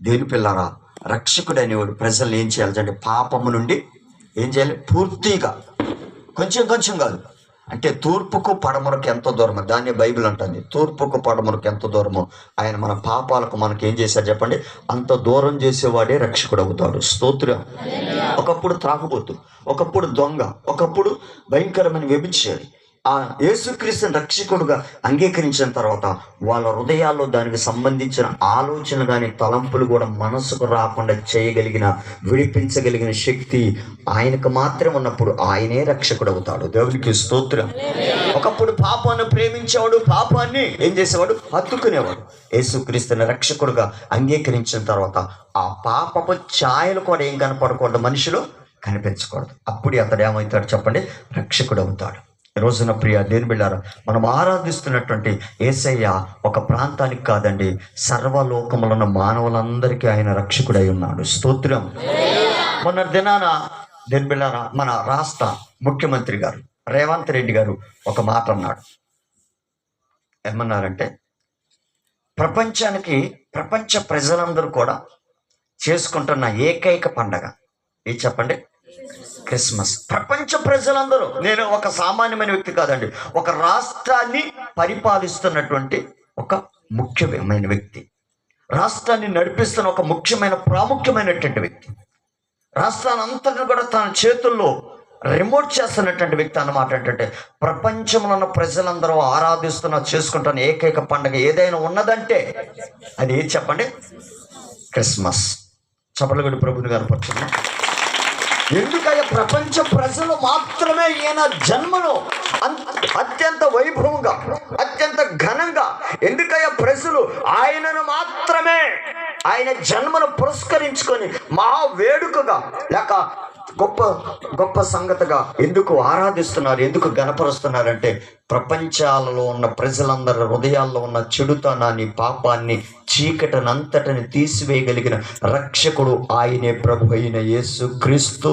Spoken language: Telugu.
దేని పిల్లారా, రక్షకుడు అనేవాడు ప్రజల్ని ఏం చేయాలి అంటే పాపము నుండి ఏం చేయాలి? పూర్తిగా, కొంచెం కొంచెం కాదు. అంటే తూర్పుకు పడమరకు ఎంత దూరమో, దాన్ని బైబిల్ అంటుంది. తూర్పుకు పడమరకు ఎంత దూరమో ఆయన మన పాపాలకు మనకి ఏం చేశారు చెప్పండి? అంత దూరం చేసేవాడే రక్షకుడు అవుతాడు. స్తోత్రం. ఒకప్పుడు త్రాగుబోతు, ఒకప్పుడు దొంగ, ఒకప్పుడు భయంకరమైన వ్యభిచారి ఆ యేసుక్రీస్తుని రక్షకుడుగా అంగీకరించిన తర్వాత వాళ్ళ హృదయాల్లో దానికి సంబంధించిన ఆలోచనలు కానీ తలంపులు కూడా మనసుకు రాకుండా చేయగలిగిన, విడిపించగలిగిన శక్తి ఆయనకు మాత్రం ఉన్నప్పుడు ఆయనే రక్షకుడు అవుతాడు. దేవునికి స్తోత్రం. ఒకప్పుడు పాపాన్ని ప్రేమించేవాడు, పాపాన్ని ఏం చేసేవాడు? హత్తుకునేవాడు. యేసుక్రీస్తుని రక్షకుడుగా అంగీకరించిన తర్వాత ఆ పాపపు ఛాయలు కూడా ఏం కనపడకూడదు, మనిషిలో కనిపించకూడదు. అప్పుడు అతడు ఏమవుతాడు చెప్పండి? రక్షకుడు అవుతాడు. రోజున ప్రియ దేవుని బిడ్డలారా, మనం ఆరాధిస్తున్నటువంటి యేసయ్య ఒక ప్రాంతానికి కాదండి, సర్వలోకములో ఉన్న మానవులందరికీ ఆయన రక్షకుడై ఉన్నాడు. స్తోత్రం. మొన్న దినాన దేవుని బిడ్డలారా, మన రాష్ట్ర ముఖ్యమంత్రి గారు రేవంత్ రెడ్డి గారు ఒక మాట అన్నాడు. ఏమన్నారంటే, ప్రపంచ ప్రజలందరూ కూడా చేసుకుంటున్న ఏకైక పండగ ఇది చెప్పండి? క్రిస్మస్. ప్రపంచ ప్రజలందరూ, నేను ఒక సామాన్యమైన వ్యక్తి కాదండి, ఒక రాష్ట్రాన్ని పరిపాలిస్తున్నటువంటి ఒక ముఖ్యమైన వ్యక్తి, రాష్ట్రాన్ని నడిపిస్తున్న ఒక ప్రాముఖ్యమైనటువంటి వ్యక్తి, రాష్ట్రాన్ని అంతటా కూడా తన చేతుల్లో రిమోట్ చేస్తున్నటువంటి వ్యక్తి అన్నమాట. ఏంటంటే ప్రపంచంలో ఉన్న ప్రజలందరూ చేసుకుంటున్న ఏకైక పండుగ ఏదైనా ఉన్నదంటే అది ఏది చెప్పండి? క్రిస్మస్. చపలగొడి ప్రభుని గారు పడుతున్నాం. ఎందుకయ్యా ప్రపంచ ప్రజలు మాత్రమే ఈయన జన్మను అత్యంత వైభవంగా, అత్యంత ఘనంగా, ఎందుకయ్యా ప్రజలు ఆయనను మాత్రమే, ఆయన జన్మను పురస్కరించుకొని మహా వేడుకగా లేక గొప్ప సంగతిగా ఎందుకు ఆరాధిస్తున్నారు, ఎందుకు గణపరుస్తున్నారంటే ప్రపంచాలలో ఉన్న ప్రజలందరి హృదయాల్లో ఉన్న చెడుతనాన్ని, పాపాన్ని, చీకటినంతటిని తీసివేయగలిగిన రక్షకుడు ఆయనే ప్రభు అయిన యేసుక్రీస్తు.